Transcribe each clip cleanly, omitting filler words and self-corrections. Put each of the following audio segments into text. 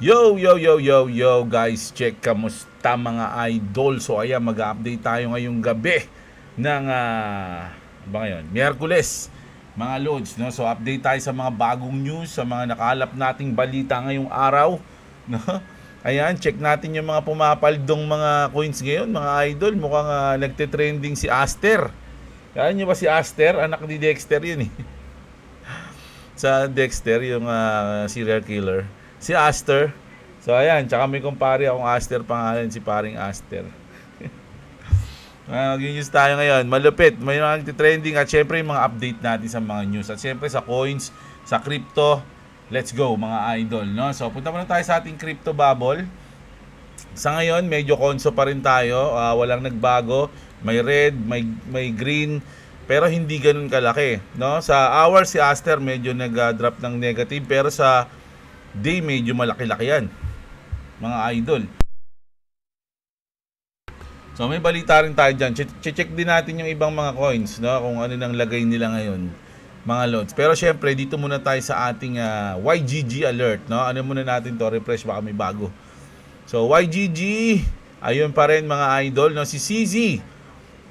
Yo, yo, yo, yo, yo, guys, check kamusta mga idol. So ayan, mag-update tayo ngayong gabi ng ba ngayon? Miyerkules, mga loads, no? So update tayo sa mga bagong news, sa mga nakalap nating balita ngayong araw, no? Ayan, check natin yung mga pumapaldong mga coins ngayon, mga idol. Mukhang nagte-trending si Aster. Kaya nyo ba si Aster? Anak ni Dexter yun eh. Sa Dexter, yung serial killer. Si Aster. So ayan, tsaka may kumpare akong Aster, pangalan si paring Aster. Mag-news tayo ngayon. Malupit, may mga nagtitrending at syempre yung mga update natin sa mga news. At syempre sa coins, sa crypto. Let's go mga idol, no? So punta muna tayo sa ating crypto bubble. Sa ngayon, medyo konso pa rin tayo. Walang nagbago. May red, may green, pero hindi ganoon kalaki, no? Sa hour si Aster medyo nag-drop ng negative, pero sa day medyo malaki-laki yan, mga idol. So may balita rin tayo dyan. Check din natin yung ibang mga coins, no? Kung ano nang lagay nila ngayon, mga loads. Pero syempre dito muna tayo sa ating YGG alert, no? Ano muna natin to, refresh, baka may bago. So YGG, ayun pa rin mga idol, no? Si CZ,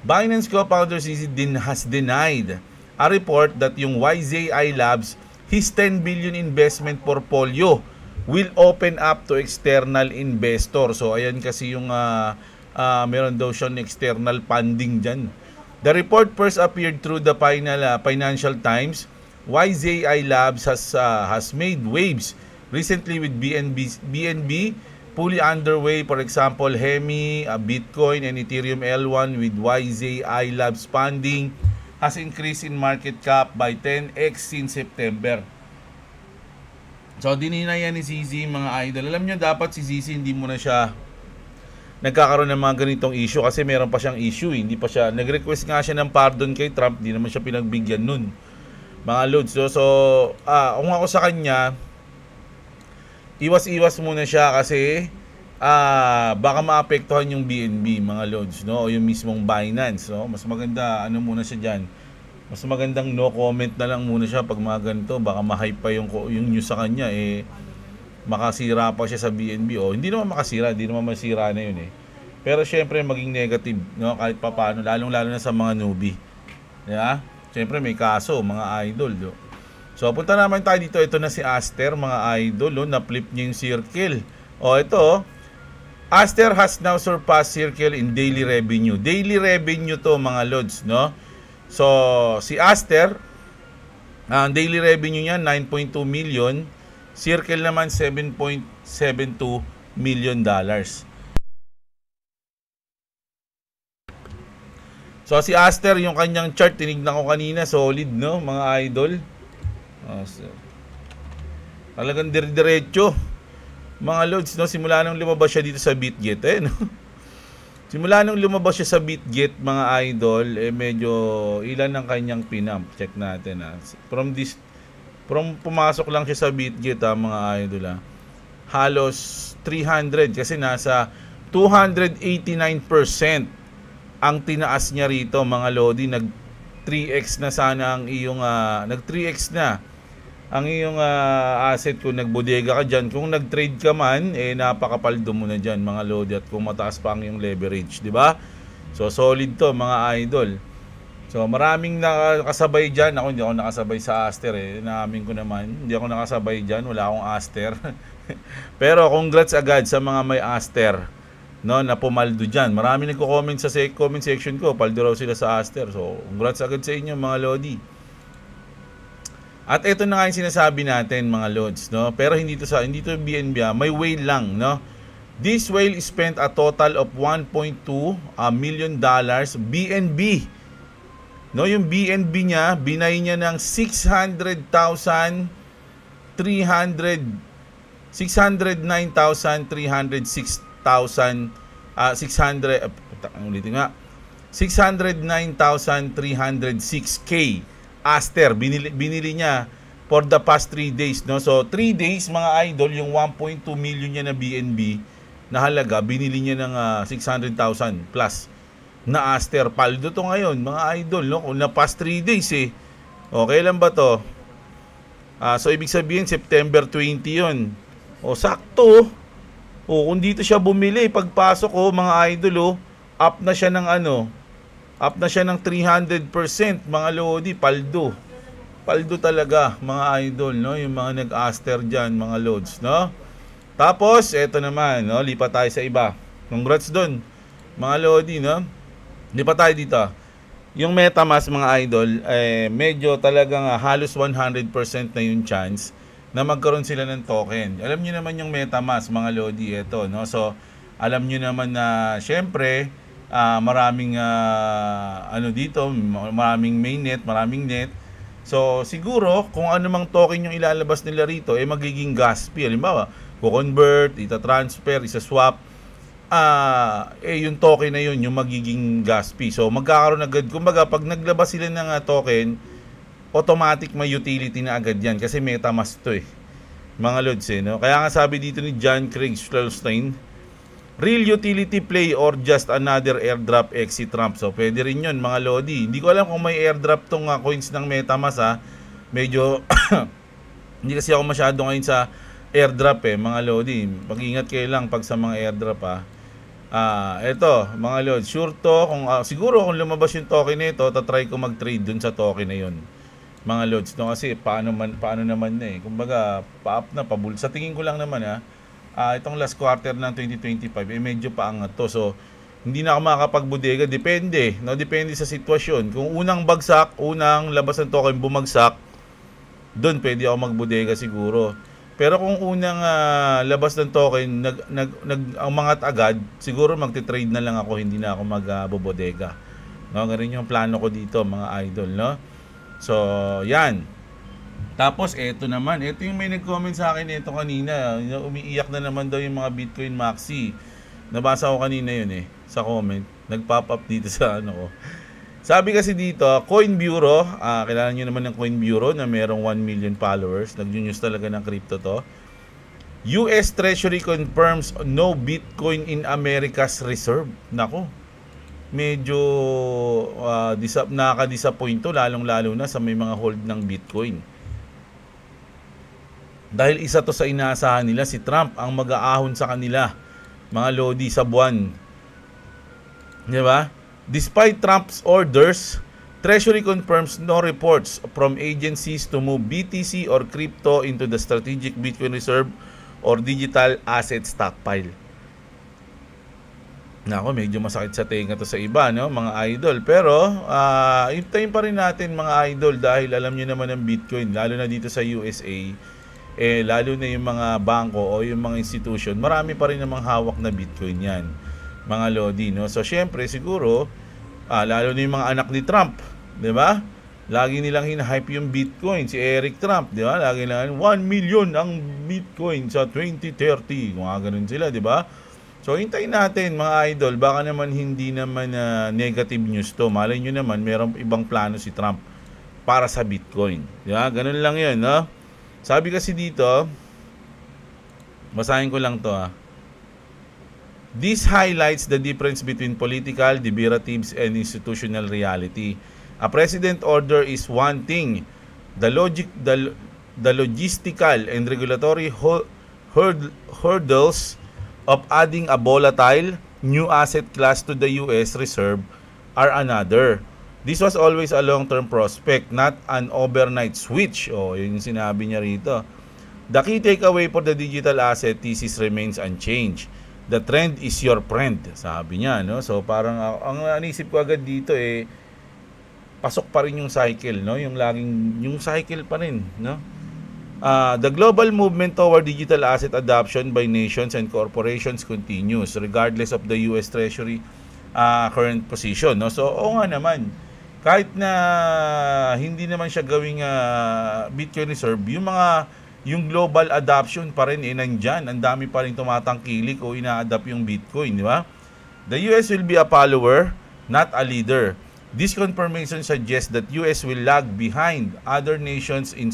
Binance co-founder CZ has denied a report that yung YZI Labs, his 10 billion investment portfolio, will open up to external investor. So ayan kasi yung meron daw siyang external funding dyan. The report first appeared through the Financial Times. YZI Labs has made waves recently with BNB fully underway. For example, Hemi, Bitcoin, and Ethereum L1 with YZI Labs funding has increased in market cap by 10x since September. So, dinina yan ni CZ, mga idol. Alam nyo, dapat si CZ hindi muna siya nagkakaroon ng mga ganitong issue kasi meron pa siyang issue. Hindi pa siya, nag-request nga siya ng pardon kay Trump, hindi naman siya pinagbigyan nun. Mga loads. So kung ako sa kanya, iwas-iwas muna siya kasi baka maapektuhan yung BNB, mga loads, no? O yung mismong Binance, no? Mas maganda muna siya diyan. Mas magandang no comment na lang muna siya pag mga ganito, baka ma-hype pa yung news sa kanya, makasira pa siya sa BNB. O hindi naman makasira, hindi naman masira na yun Pero syempre maging negative, no? Kahit papaano, lalong-lalo na sa mga newbie. Yeah? Syempre may kaso, mga idol, no? So, punta naman tayo dito. Ito na si Aster, mga idol. Na-flip niya yung circle. Ito. Aster has now surpassed circle in daily revenue. Daily revenue to, mga lods, no? So, si Aster, ang daily revenue niya, 9.2 million. Circle naman, 7.72 million dollars. So, si Aster, yung kanyang chart, tinignan ko kanina, solid, no, mga idol? Talagang diretso mga loads, no? Simula nung lumabas siya dito sa BitGet, no? Simula nung lumabas siya sa BitGet, mga idol, medyo ilan ang kanyang pinamp. Check natin, from pumasok lang siya sa BitGet, mga idol, halos 300 kasi nasa 289% ang tinaas niya rito, mga lodi. Nag 3x na sana ang iyong nag 3x na ang iyong asset kung nagbodega ka dyan. Kung nag-trade ka man, napakapaldo mo na dyan, mga lodi, at kung mataas pa ang iyong leverage, di ba? So solid to, mga idol. So maraming nakasabay dyan. Ako hindi ako nakasabay sa Aster, Naamin ko naman, hindi ako nakasabay dyan, wala akong Aster. Pero congrats agad sa mga may Aster, no, na pumaldo dyan. Marami nagko-comment sa comment section ko, paldo raw sila sa Aster. So congrats agad sa inyo, mga lodi. At ito na nga yung sinasabi natin, mga lods, no? Pero hindi to BNB, may whale lang, no? This whale spent a total of 1.2 million dollars BNB. No, yung BNB niya, binay niya ng 609,306 609,306K Aster binili niya for the past 3 days, no? So 3 days, mga idol, yung 1.2 million niya na BNB na halaga, binili niya ng 600,000 plus na Aster. Paldo to ngayon, mga idol, no? Kung na past 3 days okay lang ba to? So ibig sabihin September 20 yun. O sakto. O kung dito siya bumili, pagpasok ko mga idol, up na siya ng up na siya ng 300% mga lodi, paldo. Paldo talaga mga idol, no? Yung mga nag-aster diyan, mga loads, no? Tapos eto naman, no? Lipat tayo sa iba. Congrats doon, mga lodi, no? Lipat tayo dito. Yung MetaMask mga idol, medyo talagang halos 100% na yung chance na magkaroon sila ng token. Alam niyo naman yung MetaMask mga lodi, ito, no? So alam niyo naman na syempre maraming dito, maraming mainnet, maraming net. So siguro kung ano mang token yung ilalabas nila rito magiging gas fee. Halimbawa, ko-convert, ita-transfer, isa-swap, yung token na yun yung magiging gas fee. So magkakaroon agad, kumbaga pag naglabas sila ng token, automatic may utility na agad yan kasi MetaMask to mga lods, no? Kaya nga sabi dito ni John Craig Schlossstein, real utility play or just another airdrop exit Trump. So pwede rin yun mga lodi. Hindi ko alam kung may airdrop tong coins ng MetaMask medyo hindi kasi ako masyado ngayon sa airdrop mga lodi. Pag-ingat kayo lang pag sa mga airdrop eto mga lodi, sure to kung siguro kung lumabas yung token nito, tatry ko mag-trade dun sa token na yun mga lods, no? Kasi paano naman kumbaga pa-up na pabul. Sa tingin ko lang naman itong last quarter ng 2025 medyo paangat to. So hindi na ako makakapagbodega, depende, no? Depende sa sitwasyon. Kung unang labas ng token bumagsak, doon pwede ako magbodega siguro. Pero kung unang labas ng token umangat agad, siguro magte-trade na lang ako, hindi na ako magbobodega. No, ganun yung plano ko dito mga idol, no? So, yan. Tapos, ito naman. Ito yung may nag-comment sa akin ito kanina. Umiiyak na naman daw yung mga Bitcoin Maxi. Nabasa ko kanina yun sa comment. Nag-pop up dito sa ko. Sabi kasi dito, Coin Bureau. Kilala nyo naman ng Coin Bureau na merong 1 million followers. Nag-news talaga ng crypto to. US Treasury confirms no Bitcoin in America's reserve. Nako. Medyo nakaka-disappoint to, lalong-lalo na sa may mga hold ng Bitcoin. Dahil isa to sa inaasahan nila, si Trump ang mag-aahon sa kanila, mga lodi, sa buwan. Di ba? Despite Trump's orders, Treasury confirms no reports from agencies to move BTC or crypto into the strategic Bitcoin reserve or digital asset stockpile. Nako, medyo masakit sa tenga to sa iba, no, mga idol. Pero, hintayin pa rin natin mga idol dahil alam niyo naman ng Bitcoin, lalo na dito sa USA, lalo na yung mga bangko o yung mga institution, marami pa rin namang hawak na Bitcoin yan, mga lodi, no. So, syempre, siguro, lalo na yung mga anak ni Trump, di ba? Lagi nilang hinahype yung Bitcoin, si Eric Trump, di ba? Lagi nilang 1 million ang Bitcoin sa 2030, mga ganun sila, di ba? So, hintayin natin mga idol, baka naman hindi naman negative news to. Malay nyo naman, mayroong ibang plano si Trump para sa Bitcoin. Diba? Ganun lang yun, no? Sabi kasi dito, basahin ko lang to This highlights the difference between political, deliberative, and institutional reality. A president order is one thing. The logistical and regulatory hurdles of adding a volatile new asset class to the US reserve are another. This was always a long-term prospect, not an overnight switch. Yun yung sinabi niya rito. The key takeaway for the digital asset thesis remains unchanged. The trend is your friend, sabi niya, no? So parang ang naisip ko agad dito pasok pa rin yung cycle, no? Yung cycle pa rin, no? The global movement toward digital asset adoption by nations and corporations continues regardless of the US Treasury current position, no? So, oo nga naman, kahit na hindi naman siya gawing Bitcoin reserve, yung global adoption pa rin nandyan. Ang dami pa rin tumatangkilik o ina-adapt yung Bitcoin, di ba? The US will be a follower, not a leader. This confirmation suggests that US will lag behind other nations in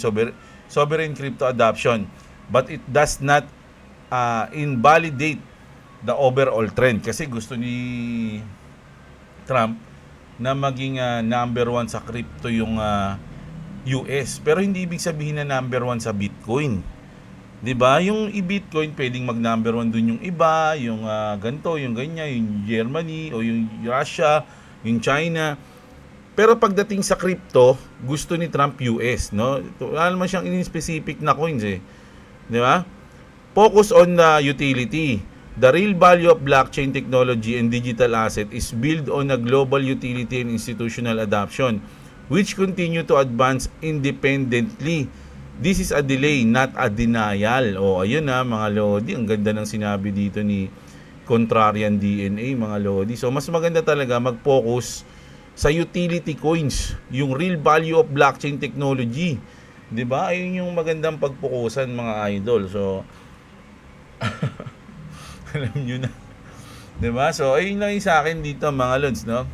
sovereign crypto adoption, but it does not invalidate the overall trend, kasi gusto ni Trump na maging number 1 sa crypto yung US, pero hindi ibig sabihin na number 1 sa Bitcoin, 'Di ba? Yung i-Bitcoin pwedeng mag number 1 dun yung iba, yung ganto, yung ganyan, yung Germany o yung Russia, yung China. Pero pagdating sa crypto, gusto ni Trump US, no? Wala naman siyang in-specific na coins eh. 'Di ba? Focus on the utility. The real value of blockchain technology and digital asset is built on a global utility and institutional adoption, which continue to advance independently. This is a delay, not a denial. O, ayun na mga Lodi. Ang ganda ng sinabi dito ni Contrarian DNA, mga Lodi. So, mas maganda talaga mag-focus sa utility coins, yung real value of blockchain technology. 'Di ba? Ayun yung magandang pagpukusan, mga idol. So, alam nyo na. 'Di ba? So, ayun lang yung sa akin dito, mga Lods, no?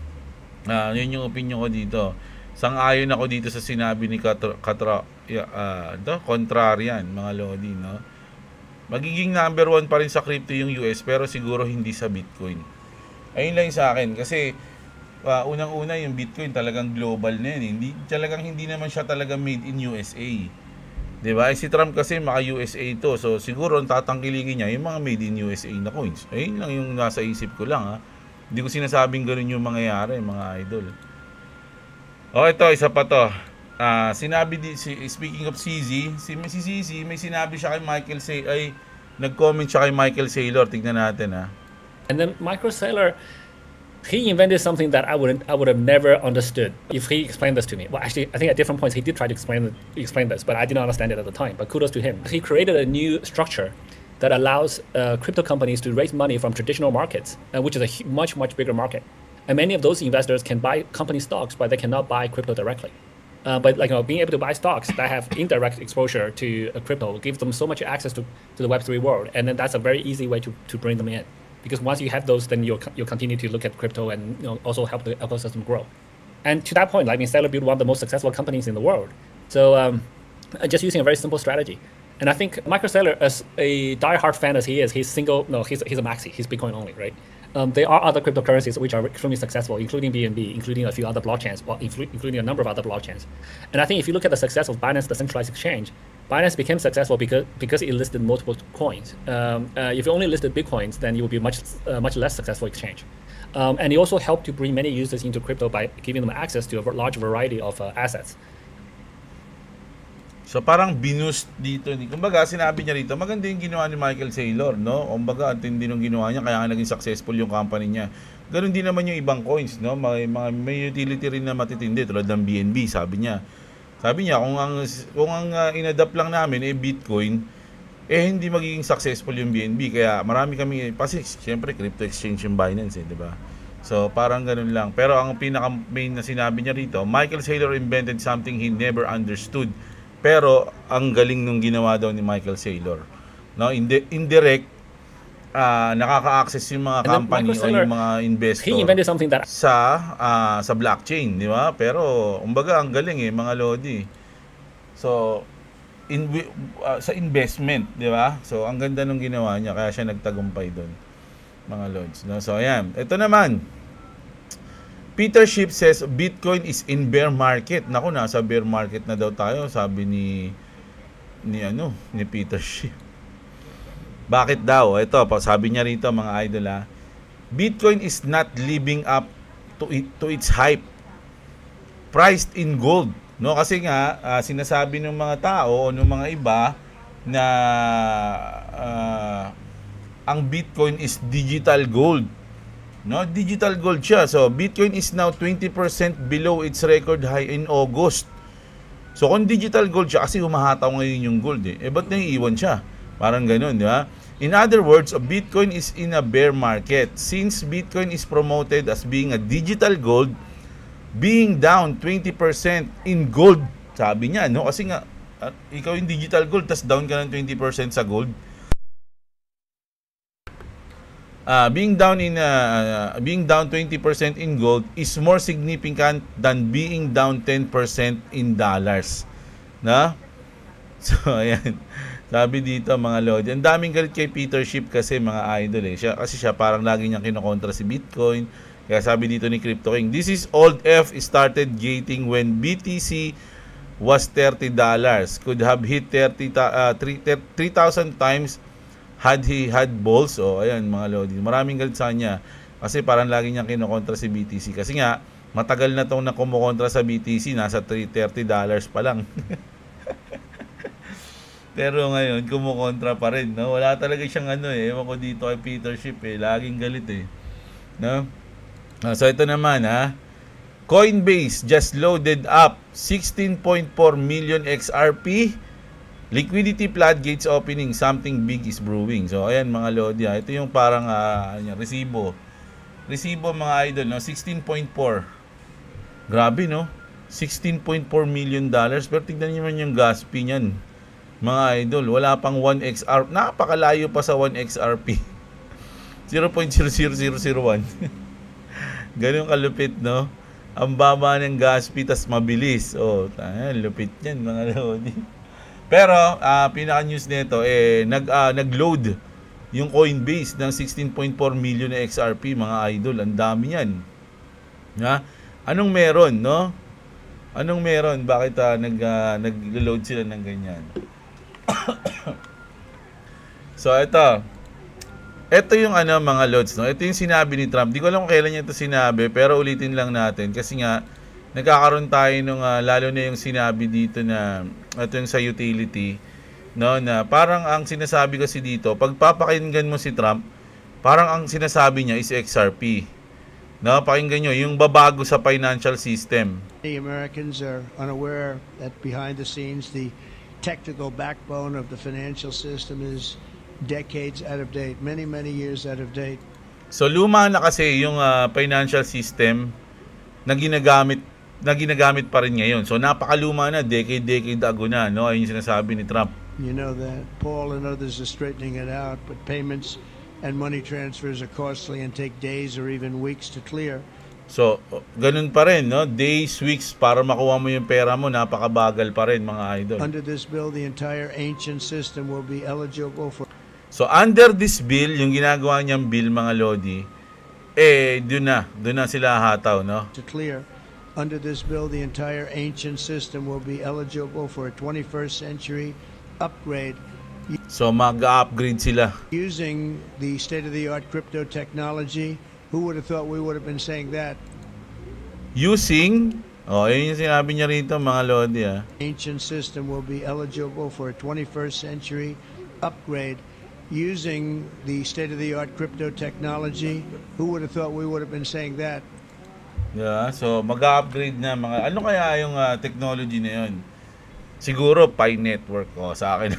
Yun yung opinion ko dito. Sang-ayon ako dito sa sinabi ni Contrarian, mga Lodi, no? Magiging number 1 pa rin sa crypto yung US, pero siguro hindi sa Bitcoin. Ayun lang yung sa akin. Kasi, unang-una yung Bitcoin talagang global na yan. Hindi naman siya talaga made in USA. 'Di ba? Si Trump kasi maka-USA to. So siguro ang tatangkilingin niya yung mga made in USA na coins. Ayun lang yung nasa isip ko lang, ha. Hindi ko sinasabing ganoon yung mangyayari, mga idol. Oh, ito isa pa to. Speaking of CZ, si CZ may sinabi siya kay Michael nag-comment siya kay Michael Saylor. Tingnan natin, ha. And then Michael Saylor, he invented something that I would have never understood if he explained this to me. Well, actually, I think at different points he did try to explain this, but I did not understand it at the time. But kudos to him. He created a new structure that allows crypto companies to raise money from traditional markets, which is a much bigger market. And many of those investors can buy company stocks, but they cannot buy crypto directly. But being able to buy stocks that have indirect exposure to crypto gives them so much access to the Web3 world, and then that's a very easy way to bring them in. Because once you have those, then you'll continue to look at crypto and also help the ecosystem grow. And to that point, Saylor built one of the most successful companies in the world. So just using a very simple strategy. And I think Michael Saylor, as a diehard fan as he is, he's a maxi. He's Bitcoin only, right? There are other cryptocurrencies which are extremely successful, including BNB, including a few other blockchains, including a number of other blockchains. And I think if you look at the success of Binance, the centralized exchange, Binance became successful because it listed multiple coins. If you only listed Bitcoins, then it would be much less successful exchange. And it also helped to bring many users into crypto by giving them access to a large variety of assets. So parang binoost dito. Kumbaga sinabi niya rito, maganda yung ginawa ni Michael Saylor, no? Kumbaga ang tindi nung ginawa niya, kaya nga naging successful yung company niya. Ganun din naman yung ibang coins, no? May utility rin na matitindi tulad ng BNB, sabi niya. Sabi niya, kung ang inadapt lang namin Bitcoin, hindi magiging successful yung BNB. Kaya marami kami, kasi siyempre crypto exchange yung Binance, di ba? So parang ganun lang. Pero ang pinaka main na sinabi niya rito, Michael Saylor invented something he never understood. Pero ang galing nung ginawa daw ni Michael Saylor, no? Indirect, nakaka-access yung mga company o yung mga investor sa blockchain, di ba? Pero kumbaga ang galing mga Lodi. So sa investment, di ba? So ang ganda nung ginawa niya, kaya siya nagtagumpay doon, mga Lods, no? So ayan, ito naman. Peter Schiff says Bitcoin is in bear market. Naku, nasa bear market na daw tayo, sabi ni Peter Schiff. Bakit daw? Ito, sabi niya rito, mga idol, Bitcoin is not living up to its hype. Priced in gold, no? Kasi nga sinasabi ng mga tao o ng mga iba na ang Bitcoin is digital gold. No, digital gold siya. So Bitcoin is now 20% below its record high in August. So kung digital gold siya, kasi humahataw ngayon yung gold ba't naiiwan siya? Parang ganoon, di ba? In other words, Bitcoin is in a bear market. Since Bitcoin is promoted as being a digital gold, being down 20% in gold, sabi niya, no? Kasi nga ikaw yung digital gold, tas down ka ng 20% sa gold. Being down 20% in gold is more significant than being down 10% in dollars. Na? So ayan. Sabi dito, mga Lodi, ang daming galit kay Peter Schiff kasi, mga idol kasi siya parang lagi niyang kinokontra si Bitcoin. Kaya sabi dito ni Crypto King, this is old F started gating when BTC was $30. Could have hit 3,000 times had he had balls. O, ayan mga lodi. Maraming galit sa kanya. Kasi parang lagi niyang kinokontra si BTC. Kasi nga, matagal na itong nakumukontra sa BTC. Nasa $30 pa lang. Pero ngayon, kumukontra pa rin. No? Wala talaga siyang ewan ko dito kay Peter Schiff laging galit No? So ito naman Coinbase just loaded up 16.4 million XRP. Liquidity floodgates opening, something big is brewing. So ayan mga lodi, ito yung parang resibo. Resibo mga idol, no? 16.4. Grabe no? 16.4 million dollars. Pero tignan niyo man yung gas fee niyan. Mga idol, wala pang 1 XRP. Napakalayo pa sa 1 XRP. 0.00001. Ganun kalupit, no? Ang baba ng gas fee, tas mabilis. Oh, lupit yan, mga lodi. Pero, pinaka-news nito, nag-load yung Coinbase ng 16.4 million na XRP, mga idol. Ang dami yan. Anong meron, no? Anong meron? Bakit nag-load sila ng ganyan? So, ito yung mga loads, no? Ito yung sinabi ni Trump. Di ko alam kung kailan niya ito sinabi, pero ulitin lang natin kasi nga nagkakaroon tayo nung lalo na yung sinabi dito na ito yung sa utility, no, na parang ang sinasabi kasi dito, pag papakinggan mo si Trump, parang ang sinasabi niya is XRP. No, pakinggan nyo yung babago sa financial system. Many Americans are unaware that behind the scenes the technical backbone of the financial system is decades out of date, many years out of date. So luma na kasi yung financial system na ginagamit pa rin ngayon. So napakaluma na, decade ago na, no? Ayun yung sinasabi ni Trump. You know that Paul and others are straightening it out, but payments and money transfers are costly and take days or even weeks to clear. So ganun pa rin, no? Days, weeks para makuha mo yung pera mo, napakabagal pa rin mga idol. Under this bill, the entire ancient system will be eligible for. So under this bill, yung ginagawa niyang bill mga lodi, doon na sila hataw, no? To clear. Under this bill, the entire ancient system will be eligible for a 21st century upgrade. So mag-upgrade sila. Using the state-of-the-art crypto technology, who would have thought we would have been saying that? Using, yun yung sinabi niya rito mga lodi Ancient system will be eligible for a 21st century upgrade. Using the state-of-the-art crypto technology, who would have thought we would have been saying that? Yeah, so mag-upgrade na mga ano kaya yung technology na yun? Siguro Pi network sa akin.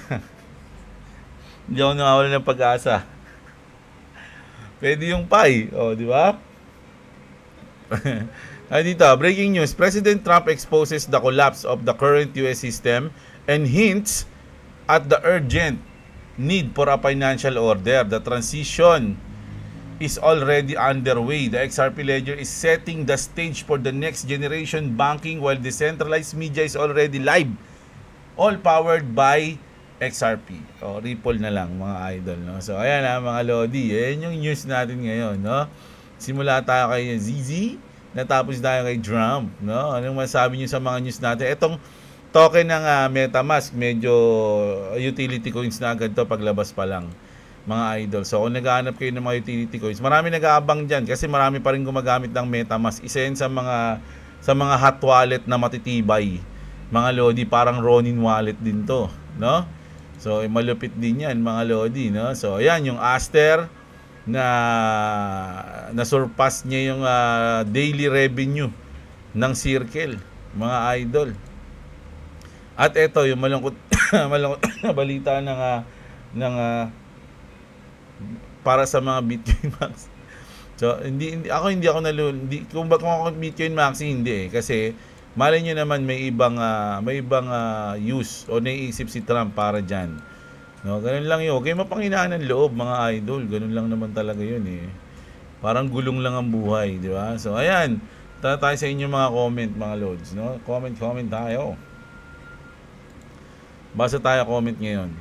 Hindi ako nawawala ng pag-asa. Pwede yung Pi, di ba? Ay dito, breaking news. President Trump exposes the collapse of the current US system and hints at the urgent need for a financial order. The transition is already underway. The XRP ledger is setting the stage for the next generation banking while decentralized media is already live. All powered by XRP. Ripple na lang mga idol, no? So ayan mga lodi, yan yung news natin ngayon, no? Simula tayo kay ZZ, natapos tayo kay Trump, no? Anong masabi niyo sa mga news natin? Etong token ng MetaMask, medyo utility coins na agad to paglabas pa lang, mga idol. So kung naghahanap kayo ng mga utility coins, marami nag-aabang dyan kasi marami pa rin gumagamit ng MetaMask. Isa yan sa mga hot wallet na matitibay, mga lodi. Parang Ronin wallet din to, no? So malupit din yan mga lodi, no? So ayan yung Aster na surpass niya yung daily revenue ng Circle, mga idol. At ito yung malungkot na balita ng para sa mga Bitcoin Max. So hindi ako kung ako Bitcoin Max hindi kasi malay niyo naman may ibang use o naiisip si Trump para diyan. No, ganun lang 'yun. Okay, mapanghinaan ng loob mga idol. Ganun lang naman talaga 'yun Parang gulong lang ang buhay, di ba? So ayan, tayo sa inyo mga comment mga lods, no? Comment tayo. Basta tayo comment ngayon.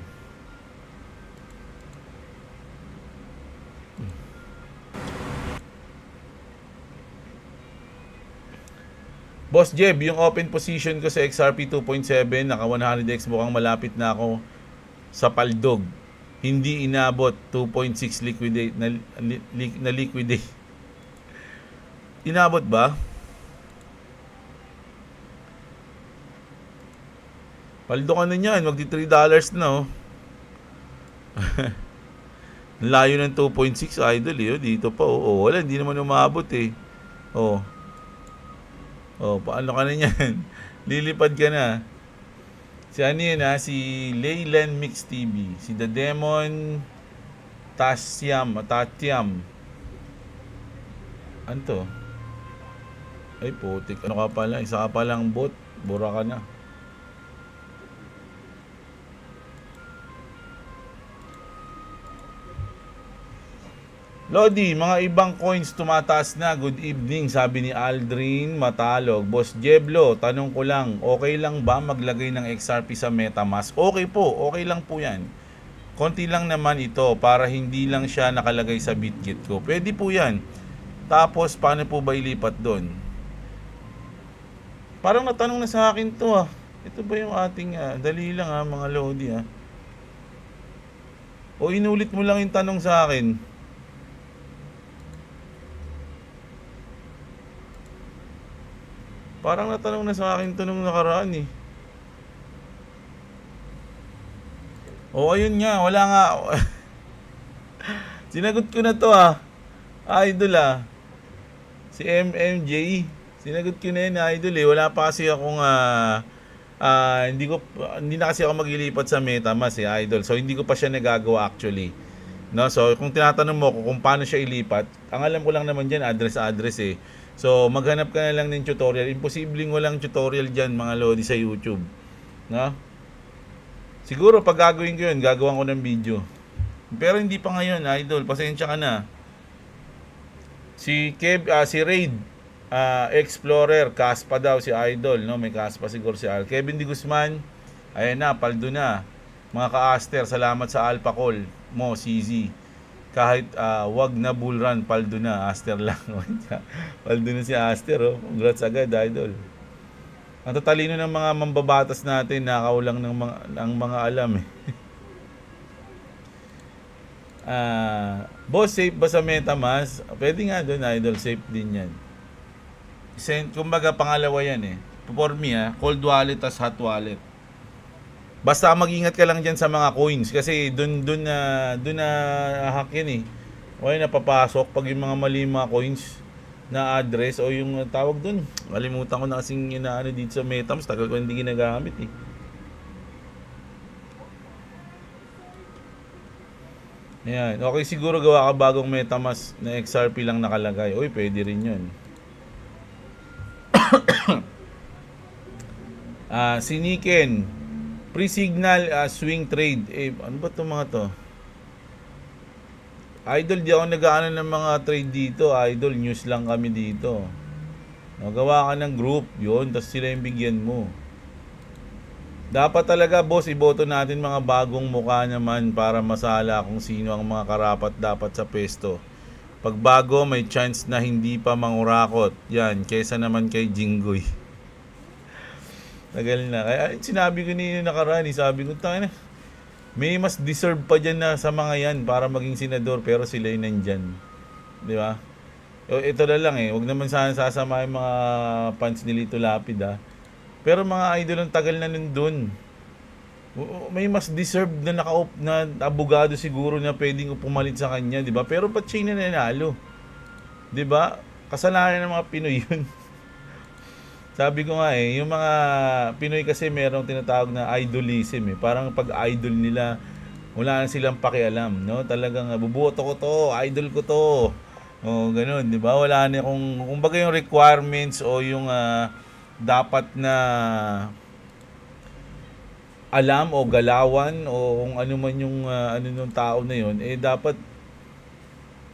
Boss Jeb, yung open position ko sa XRP 2.7, naka 100x, mukhang malapit na ako sa paldog. Hindi inabot 2.6 liquidate na liquidate. Inabot ba? Paldo ka na niyan, magti $3 na oh. Layo ng 2.6 idol eh, dito pa oh. Wala, hindi naman umabot eh. Oh. Oh, paano ka na niyan? Lilipad ka na. Si ano yun ha? Si Leyland Mix TV. Si The Demon Tatyam. Ano to? Ay putik. Ano ka pala? Isa ka palang bot. Bura ka na. Lodi, mga ibang coins tumataas na. Good evening, sabi ni Aldrin Matalog. Boss Jeblo, tanong ko lang, okay lang ba maglagay ng XRP sa MetaMask? Okay po, okay lang po yan. Konti lang naman ito para hindi lang siya nakalagay sa Bitget ko. Pwede po yan. Tapos, paano po ba ilipat doon? Parang natanong na sa akin to ah. Ito ba yung ating, dali lang ha mga Lodi ha. O inulit mo lang yung tanong sa akin. Parang natanong na sa akin ito nung nakaraan eh. O ayun nga, wala nga. Sinagot ko na to ah. Idol ah. Si MMJ. Sinagot ko na yun idol eh. Wala pa kasi akong hindi na kasi ako maglilipat sa MetaMask eh idol. So hindi ko pa siya nagagawa actually. No, so kung tinatanong mo kung paano siya ilipat, ang alam ko lang naman diyan address eh. So, maghanap ka na lang ng tutorial. Imposibleng walang tutorial dyan, mga Lodi, sa YouTube. No? Siguro, pag gagawin ko yun, gagawan ko ng video. Pero hindi pa ngayon, idol. Pasensya ka na. Si Raid, Explorer, Kaspa daw si idol. No? May Kaspa siguro si Al. Kevin D. Guzman, ayan na, paldo na. Mga ka-aster, salamat sa Alpha Call mo, CZ. Kahit wag na bull run, paldo na, Aster lang. Paldo na si Aster, oh. Congrats agad, idol. Ang tatalino ng mga mambabatas natin, nakaulang ng mga alam eh. Boss, safe ba sa MetaMask? Pwede nga doon, idol, safe din yan. Kumbaga pangalawa yan eh. For me cold wallet as hot wallet. Basta mag-ingat ka lang diyan sa mga coins kasi doon na hack yan eh. O ay napapasok pag yung mga mali mga coins na address o yung tawag doon. Kalimutan ko na kasing inaano dito sa MetaMask, tagal ko hindi ginagamit eh. Ayan. Okay, siguro gawa ka bagong MetaMask na XRP lang nakalagay. Uy, pwede rin yun. Si Niken, pre-signal swing trade. Ano ba itong mga to? Idol, di ako nag-aano ng mga trade dito. Idol, news lang kami dito. Gawa ka ng group. Yun, tapos sila yung bigyan mo. Dapat talaga, boss, iboto natin mga bagong mukha naman para masala kung sino ang mga karapat dapat sa pesto. Pag bago, may chance na hindi pa mangurakot. Yan, kesa naman kay Jinggoy. Tagal na. Kaya sinabi ko ni nakaraan, sabi ko, tayo na, may mas deserve pa dyan na sa mga yan para maging senador, pero sila yung nandyan. Di ba? Ito na lang huwag naman sana sasama yung mga fans ni Lito Lapid Pero mga idol ang tagal na nandun. May mas deserve na na abogado siguro na pwedeng pumalit sa kanya, di ba? Pero ba't siya nanalo? Di ba? Kasalanan ng mga Pinoy yun. Sabi ko nga yung mga Pinoy kasi merong tinatawag na idolism Parang pag idol nila, wala na silang pakialam, no? Talagang buboto ko to, idol ko to. O ganoon, 'di ba? Wala na kumbaga yung requirements o yung dapat na alam o galawan o kung ano man yung ano ng tao na yon, dapat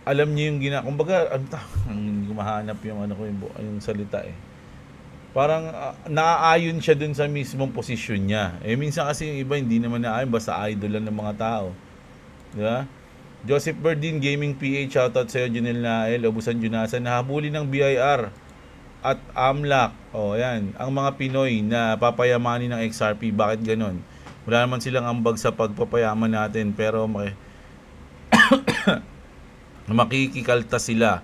alam niyo yung kumbaga hindi ko mahanap yung yung salita Parang naaayon siya dun sa mismong posisyon niya. Minsan kasi yung iba hindi naman naayon, basta idol lang ng mga tao. Di ba? Joseph Berdin, Gaming PH, shoutout sa'yo, Junel Nael, Obusan Junasan, nahabuli ng BIR. at AMLAC, yan, ang mga Pinoy na papayamanin ng XRP, bakit ganon? Wala naman silang ambag sa pagpapayaman natin, pero makikikalta sila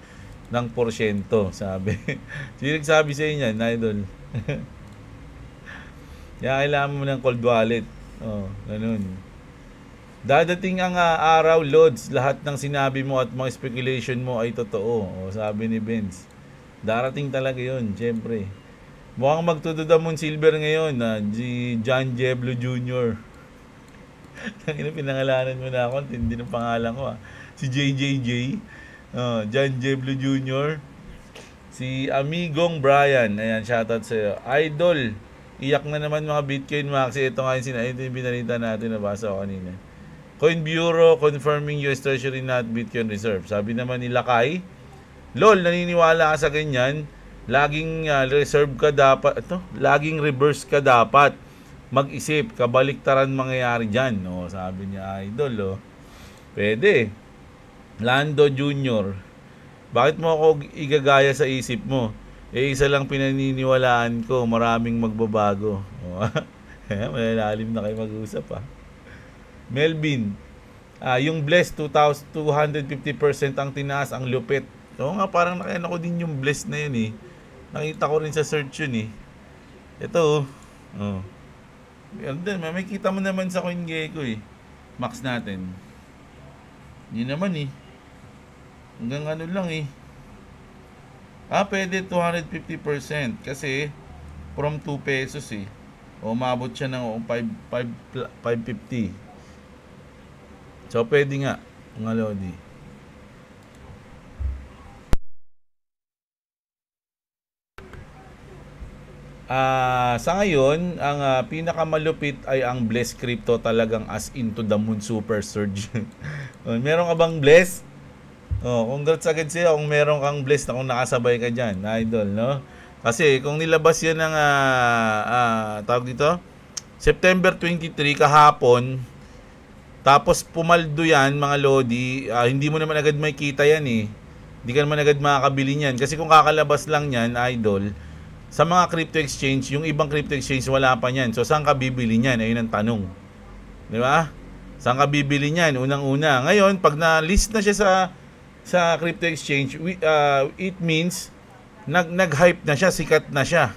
ng porsyento, sabi. Sino nagsabi sa inyo, idol? Kaya kailangan mo ng cold wallet. Ganun. Dadating ang araw, Lods, lahat ng sinabi mo at mga speculation mo ay totoo. Sabi ni Benz. Darating talaga yun, syempre. Mukhang magtutudamon silver ngayon si John Jeblo Jr. Pinangalanan mo na ako, hindi ng pangalan ko. Si JJJ, John Jeblo Jr. Si Amigong Brian, ayan, shoutout sa'yo. Idol, iyak na naman mga Bitcoin Maxi. Ito nga yung binalita natin, nabasa ko kanina. Coin Bureau confirming US Treasury not Bitcoin Reserve. Sabi naman ni Lakay, lol, naniniwala ka sa ganyan, laging reserve ka dapat, laging reverse ka dapat. Mag-isip, kabaliktaran mangyayari dyan. Sabi niya, idol, pwede. Lando Jr., bakit mo ako igagaya sa isip mo? Isa lang pinaniniwalaan ko, maraming magbabago. Malalalim na kayo mag-usap Melvin, yung Bless 250% ang tinaas, ang lupit. Nga, parang nakainan ko din yung Bless na yun Nakita ko rin sa search yun Ito may kita mo naman sa CoinGecko Max natin. Yun naman hanggang ano lang pwede 250% kasi from 2 pesos umabot siya ng 550. So pwede nga mga lodi. Sa ngayon, ang pinakamalupit ay ang Bless Crypto, talagang as into the moon super surge. Meron ka bang Bless? Congrats agad sa'yo kung meron kang Bless na kung nakasabay ka dyan, idol, no? Kasi kung nilabas yan ng tawag dito, September 23 kahapon, tapos pumaldo yan mga lodi, hindi mo naman agad may kita yan Hindi ka naman agad makakabili niyan. Kasi kung kakalabas lang yan, idol, sa mga crypto exchange, yung ibang crypto exchange wala pa niyan. So saan ka bibili niyan? Ayun ang tanong. Di ba? Saan ka bibili niyan? Unang-una. Ngayon, pag na-list na siya sa crypto exchange, it means nag-hype na siya, sikat na siya.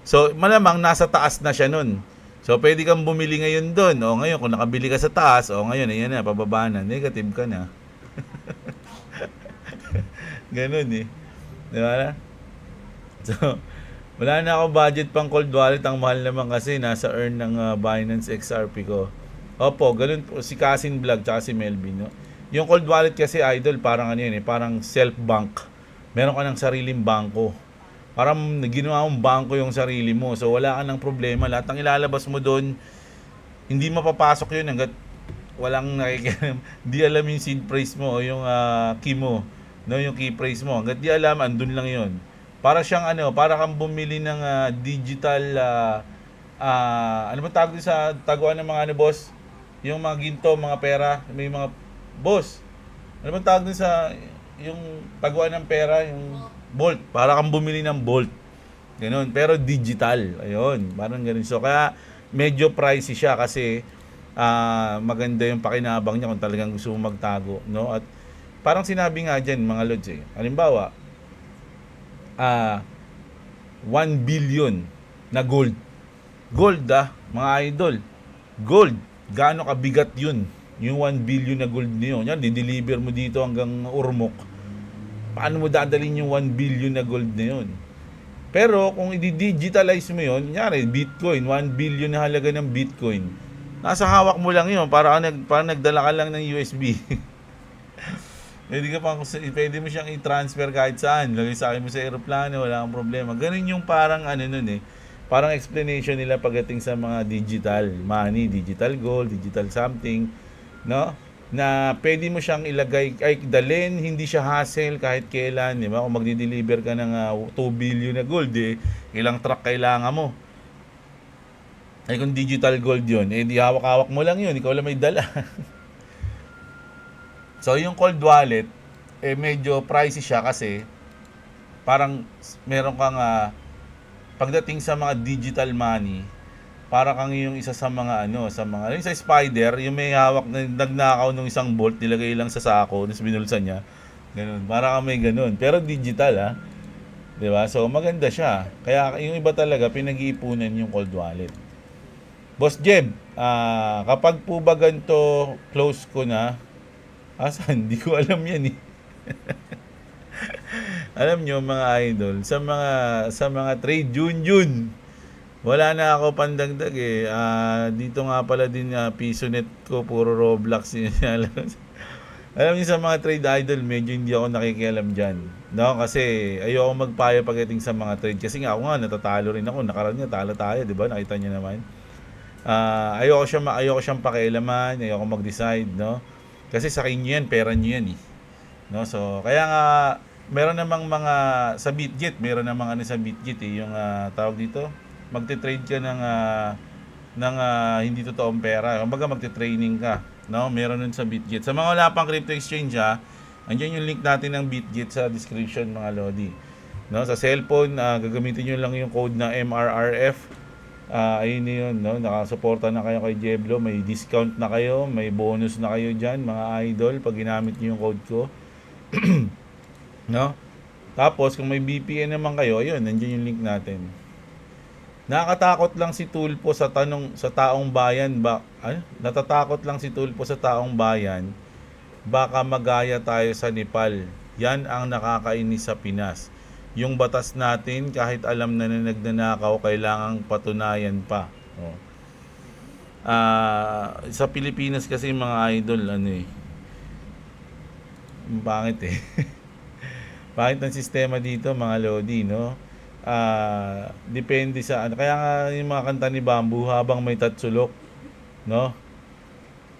So malamang nasa taas na siya nun. So pwede kang bumili ngayon doon. Ngayon kung nakabili ka sa taas, ngayon ayan na, pababa na, negative ka na. Ganun Di ba? So wala na ako budget pang cold wallet. Ang mahal naman kasi nasa earn ng Binance XRP ko. Opo, ganun po. Si Kasin Vlog tsaka si Melvin. No? Yung cold wallet kasi, idol, parang ano yun parang self-bank. Meron ka ng sariling bangko. Parang ginawa mong bangko yung sarili mo. So wala ka ng problema. Lahat ng ilalabas mo doon, hindi mapapasok yun hanggat walang nakikialam. Di alam yung seed phrase mo o yung key mo. No, yung key phrase mo. Hanggat di alam, andun lang yun. Para siyang para kang bumili ng digital ano ba tawag sa taguan ng mga boss? Yung mga ginto, mga pera, may mga boss. Ano ba tawag sa yung taguan ng pera, yung Bolt, para kang bumili ng Bolt. Ganun, pero digital. Ayun, parang ganun. So kaya medyo pricey siya kasi maganda yung pakinabang niya kung talagang gusto mo magtago, no? At parang sinabi nga diyan mga lods halimbawa 1 billion na gold. Gold mga idol. Gold. Gaano kabigat yun? Yung 1 billion na gold niyo. Yan, di-deliver mo dito hanggang Ormoc. Paano mo dadalhin yung 1 billion na gold na yun? Pero kung i-digitalize mo yun, nyari, Bitcoin, 1 billion na halaga ng Bitcoin. Nasa hawak mo lang yun, para nagdala ka lang ng USB. Pwede mo siyang i-transfer kahit saan. Lagay sa akin mo sa aeroplano, wala kang problema. Ganun yung parang parang explanation nila pagdating sa mga digital money, digital gold, digital something, no? Na pwede mo siyang ilagay, dalhin, hindi siya hassle kahit kailan, di ba? Kung magdi-deliver ka ng 2 billion na gold, ilang truck kailangan mo? Kung digital gold yun, di hawak-hawak mo lang yun, ikaw lang may dala. So yung cold wallet medyo pricey siya kasi parang meron kang pagdating sa mga digital money, para kang yung isa sa mga yung sa spider, yung may hawak na nagnakaw ng isang bolt, nilagay lang sa sako, tapos binulsan niya. Ganun, para kang may ganun. Pero digital 'di ba? So maganda siya. Kaya yung iba talaga pinag-iipunan yung cold wallet. Boss Jeb, kapag po ba ganito close ko na, asan? Hindi ko alam yan eh. Alam nyo mga idol, sa mga trade June, wala na ako pandagdag eh. Dito nga pala din PisoNet ko, puro Roblox yun. Alam niyo sa mga trade idol, medyo hindi ako nakikialam dyan. No? Kasi ayoko magpayo pagdating sa mga trade. Kasi nga ako nga, natatalo rin ako. Nakaraan nga, talo tayo, di ba? Nakita niyo naman. Ayoko siyang pakialaman, ayoko mag-decide, no? Kasi sa inyo yan, pera niyo yan eh. No? So, kaya nga, meron namang mga, sa BitGet, meron namang sa BitGet eh, yung tawag dito, magte-trade ka ng hindi totoong pera. Kumbaga magte-training ka, no? Meron nun sa BitGet. Sa mga wala pang crypto exchange andyan yung link natin ng BitGet sa description mga lodi. No, sa cellphone, gagamitin niyo lang yung code na MRRF. Ayun yun, no? Nakasuporta na kayo kay Jeblo, may discount na kayo, may bonus na kayo diyan, mga idol, pag ginamit niyo yung code ko. No? Tapos kung may VPN naman kayo, ayun, nandiyan yung link natin. Nakakatakot lang si Tulpo sa taong bayan natatakot lang si Tulpo sa taong bayan. Baka magaya tayo sa Nepal. Yan ang nakakainis sa Pinas. Yung batas natin, kahit alam na nagnanakaw, kailangang patunayan pa. Sa Pilipinas kasi mga idol, pangit eh. Pangit ang sistema dito mga lodi, no? Depende sa kaya nga yung mga kanta ni Bamboo, habang may tatsulok, no?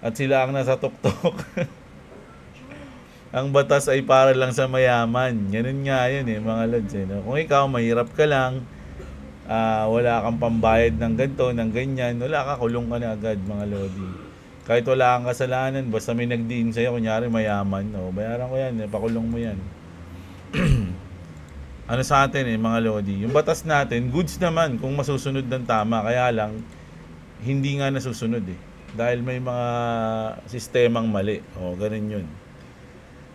At sila ang nasa tuktok. Ang batas ay para lang sa mayaman. Ganun nga yun mga lods no? Kung ikaw mahirap ka lang, wala kang pambayad ng ganito, ng ganyan, wala ka, kulong ka na agad mga lodi. Kahit wala kang kasalanan, basta may nagdiin sa'yo, kunyari mayaman, bayaran ko yan, pakulong mo yan. Sa atin mga lodi, yung batas natin, goods naman kung masusunod ng tama, kaya lang hindi nga nasusunod dahil may mga sistemang mali. Ganun yun.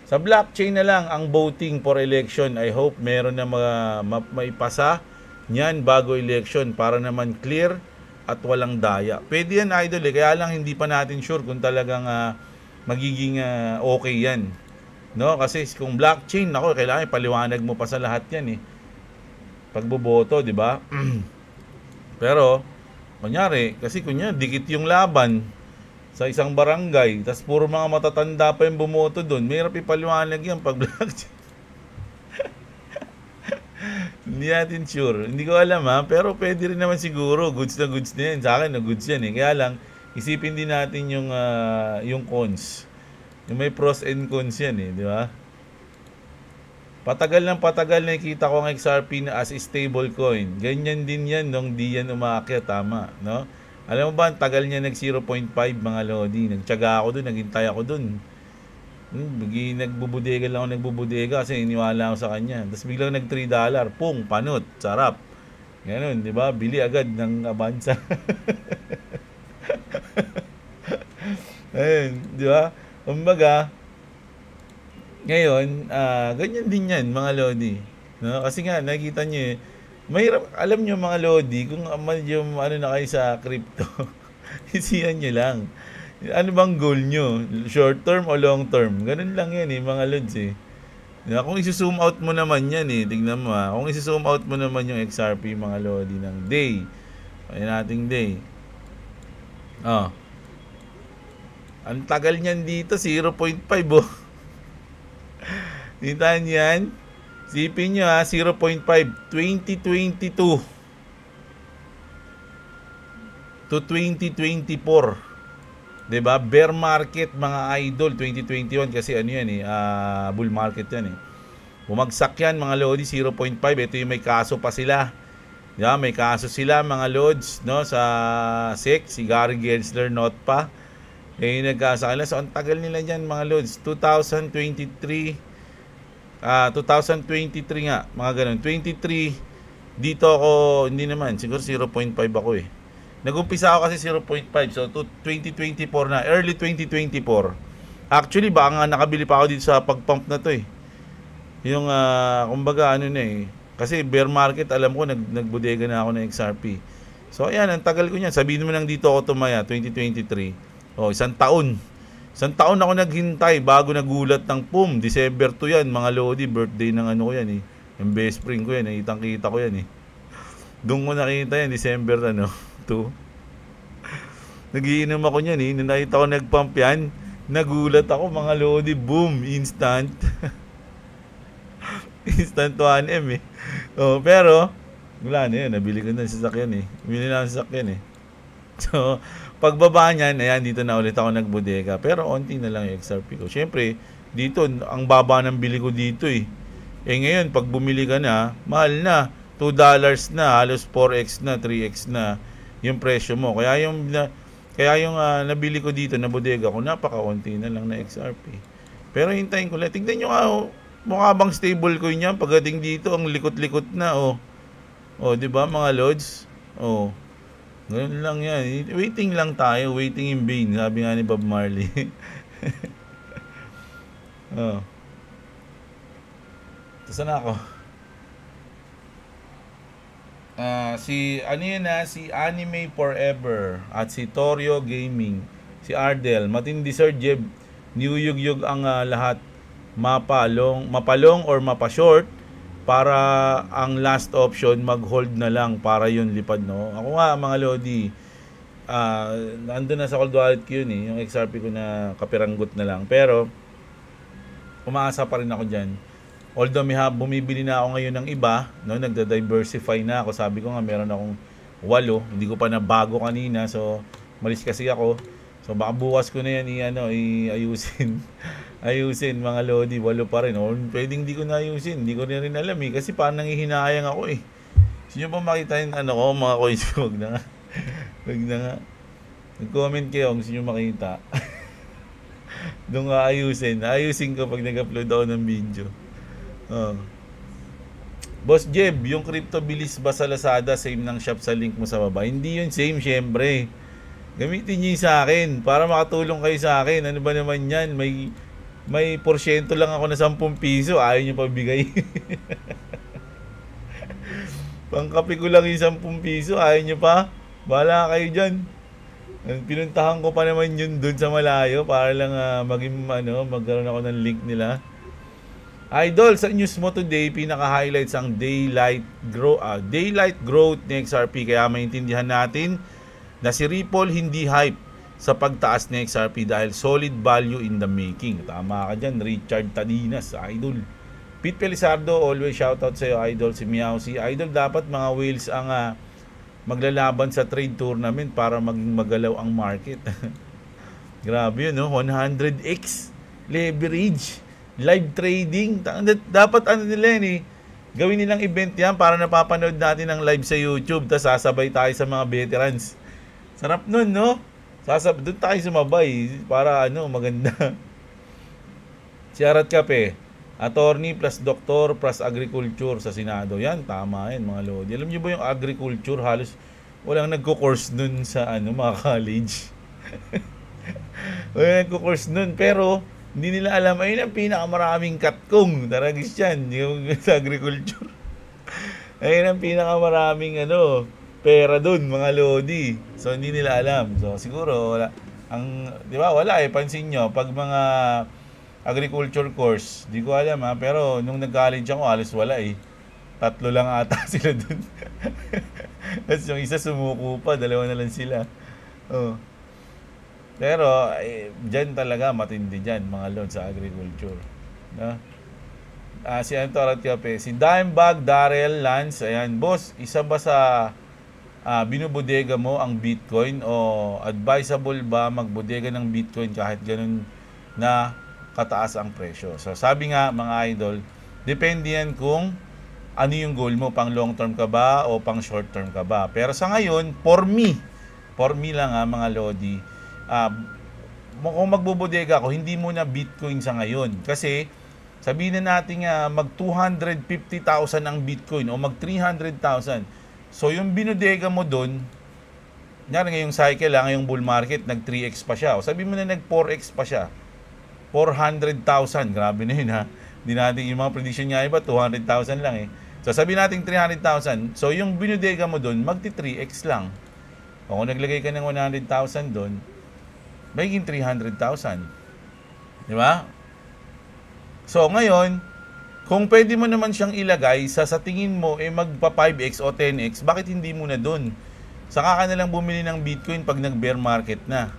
Sa blockchain na lang ang voting for election. I hope meron na maipasa niyan bago election para naman clear at walang daya. Pwede yan idol kaya lang hindi pa natin sure kung talagang magiging okay yan. No, kasi kung blockchain, kailangan ipaliwanag mo pa sa lahat 'yan pagboboto, 'di ba? Pero kunyari, dikit yung laban sa isang barangay, tas puro mga matatanda pa yung bumoto doon, mahirap ipaliwanag yan pag blockchain. Hindi natin sure. Hindi ko alam pero pwede rin naman siguro, goods na yan. Sa akin, goods yan Kaya lang, isipin din natin yung cons. Yung may pros and cons yan di ba? Patagal nakikita ko ang XRP na as stable coin. Ganyan din yan nung di yan umaakyat, tama, no? Alam mo ba, ang tagal niya nag 0.5 mga lodi. Nagtiyaga ako doon, naghintay ako doon. Nagbubudega kasi iniwala ako sa kanya. Tapos biglang nag $3, pung, panot, sarap. Ganun, di ba? Bili agad ng Avanza. Ayun, di ba? Kumbaga, ngayon, ganyan din yan mga lodi. No? Kasi nga, nakikita nyo mahirap, alam nyo mga lodi, kung medyo na kayo sa crypto, isihan nyo lang. Ano bang goal nyo? Short term o long term? Ganun lang yan mga lods Kung isi-zoom out mo naman yan tignan mo kung isi-zoom out mo naman yung XRP mga lodi ng day. Ayun nating day. Ang tagal niyan dito, 0.5 Kita niyan? Sipin nyo 0.5, 2022 to 2024. Diba? Bear market mga idol, 2021 kasi bull market yan Bumagsak yan mga lodi, 0.5. Ito yung may kaso pa sila. Diba? May kaso sila mga lods, no? Sa SEC, si Gary Gensler not pa. Yung nagkasakala. So ang tagal nila dyan mga lods, 2023 2023 nga, mga ganun. 23, dito ako, hindi naman, siguro 0.5 ako eh. Nag-umpisa ako kasi 0.5, so 2024 na, early 2024. Actually, baka nga nakabili pa ako dito sa pag-pump na to eh. Yung, kumbaga, ano na eh. Kasi bear market, alam ko, nagbodega na ako ng XRP. So, ayan, ang tagal ko niyan. Sabihin mo lang dito ako tumaya, 2023. Oh, isang taon. Isang taon ako naghintay bago nagulat ng pum. December 2 yan, mga Lodi. Birthday ng ano ko yan eh. Yung best friend ko yan, nakitang-kita ko yan eh. Doon ko nakita yan, December 2. Nagiinom ako niyan eh. Nung nakita ko nagpump yan, nagulat ako, mga Lodi. Boom, instant. Instant 1M eh. Oh, pero wala na yun, nabili ko na sasakyan eh. Bili na ang sasakyan eh. So, pagbaba niyan, ayan, dito na ulit ako nagbodega. Pero onti na lang yung XRP ko. Siyempre, dito, ang baba ng bili ko dito eh. Eh ngayon, pag bumili ka na, mahal na. $2 na, halos 4x na, 3x na yung presyo mo. Kaya yung nabili ko dito na bodega ko, napaka-onti na lang na XRP. Pero hintayin ko lang. Tignan nyo nga, oh, mukha bang stable coin niya? Pagdating dito, ang likot-likot na, oh. Oh, 'di ba mga lods? Oh. Ganun lang 'yan. Waiting lang tayo, waiting in vain, sabi nga ni Bob Marley. Oh. Saan ako? Si Anime Forever at si Torio Gaming, si Ardel, matindi Sir Jeb, niyuyug-yug ang lahat, mapalong or mapa-short. Para ang last option, mag-hold na lang para yun lipad, no? Ako nga, mga Lodi, nandun na sa cold wallet ko yun eh, yung XRP ko na kapiranggot na lang. Pero, umaasa pa rin ako dyan. Although bumibili na ako ngayon ng iba, no? Nagda-diversify na ako. Sabi ko nga, meron akong 8, hindi ko pa nabago kanina, so malis kasi ako. So baka bukas ko na yan ayusin. Ayusin mga Lodi, 8 pa rin. O pwedeng hindi ko na ayusin. Hindi ko rin alam eh. Kasi parang nangihinayang ako eh. Gusto nyo ba makita yung ko, mga coins ko? Huwag na nga. Huwag na nga. Nag-comment kayo kung gusto nyo makita. Doon nga ayusin. Ayusin ko pag nag-upload ako ng video. Oh. Boss Jeb, yung crypto bilis ba sa Lazada same ng shop sa link mo sa baba? Hindi yun same, syempre. Gamitin nyo yung sa akin para makatulong kayo sa akin. Ano ba naman yan? May porsyento lang ako na 10 piso. Ayaw nyo pa bigay. Pangkape ko lang yung 10 piso. Ayaw nyo pa. Bahala kayo dyan. Pinuntahan ko pa naman yun dun sa malayo para lang magkaroon ako ng link nila. Idol, sa news mo today, pinaka-highlights ang daylight growth ni XRP. Kaya maintindihan natin na si Ripple hindi hype sa pagtaas ng XRP dahil solid value in the making. Tama ka dyan, Richard Tadinas, Idol. Pete Pelizardo, always shoutout sa iyo, Idol. Si Meowsy, Idol, dapat mga whales ang maglalaban sa trade tournament para maging magalaw ang market. Grabe yun, no? 100x leverage, live trading. Dapat nila yan eh, gawin nilang event yan para napapanood natin ang live sa YouTube, tapos sasabay tayo sa mga veterans. Sarap nun, no? Doon tayo sumabay para maganda. Si Arat Kape, attorney plus doktor plus agriculture sa Senado. Yan, tama yan mga Lodi. Alam niyo ba yung agriculture, halos walang nagko-course nun sa mga college. Walang nagko-course nun, pero hindi nila alam, ayun ang pinakamaraming katkong. Taragis yan, yung sa agriculture. Ayun ang pinakamaraming pera dun, mga Lodi. So, hindi nila alam. So, siguro, di ba, wala eh. Pansin nyo, pag mga agriculture course, di ko alam pero nung nag-college ako, halos wala eh. 3 lang ata sila dun. Tapos yung isa sumuko pa, 2 na lang sila. Oh. Pero, dyan talaga, matindi dyan, mga Lord, sa agriculture. No? Si Antorat Kape, si Dimebag, Darrell, Lance, ayan, boss, isa ba sa binubodega mo ang Bitcoin o advisable ba magbodega ng Bitcoin kahit ganun na kataas ang presyo? So sabi nga mga idol, depende yan kung ano yung goal mo, pang long term ka ba o pang short term ka ba. Pero sa ngayon, for me lang mga Lodi, kung magbobodega ako, hindi muna Bitcoin sa ngayon kasi Sabihin na natin mag 250,000 ang Bitcoin o mag 300,000. So yung binodega mo doon, ngayong cycle ngayong bull market, nag 3x pa siya. O sabihin mo na nag 4x pa siya. 400,000. Grabe na yun ha. Hindi natin yung mga prediction niya iba, 200,000 lang eh. So sabihin natin 300,000. So yung binodega mo doon, magti 3x lang. O kung naglagay ka ng 100,000 doon, magiging 300,000. Di ba? So ngayon, kung pwede mo naman siyang ilagay sa tingin mo magpa 5x o 10x, bakit hindi mo na doon? Saka ka na lang bumili ng Bitcoin pag nag-bear market na.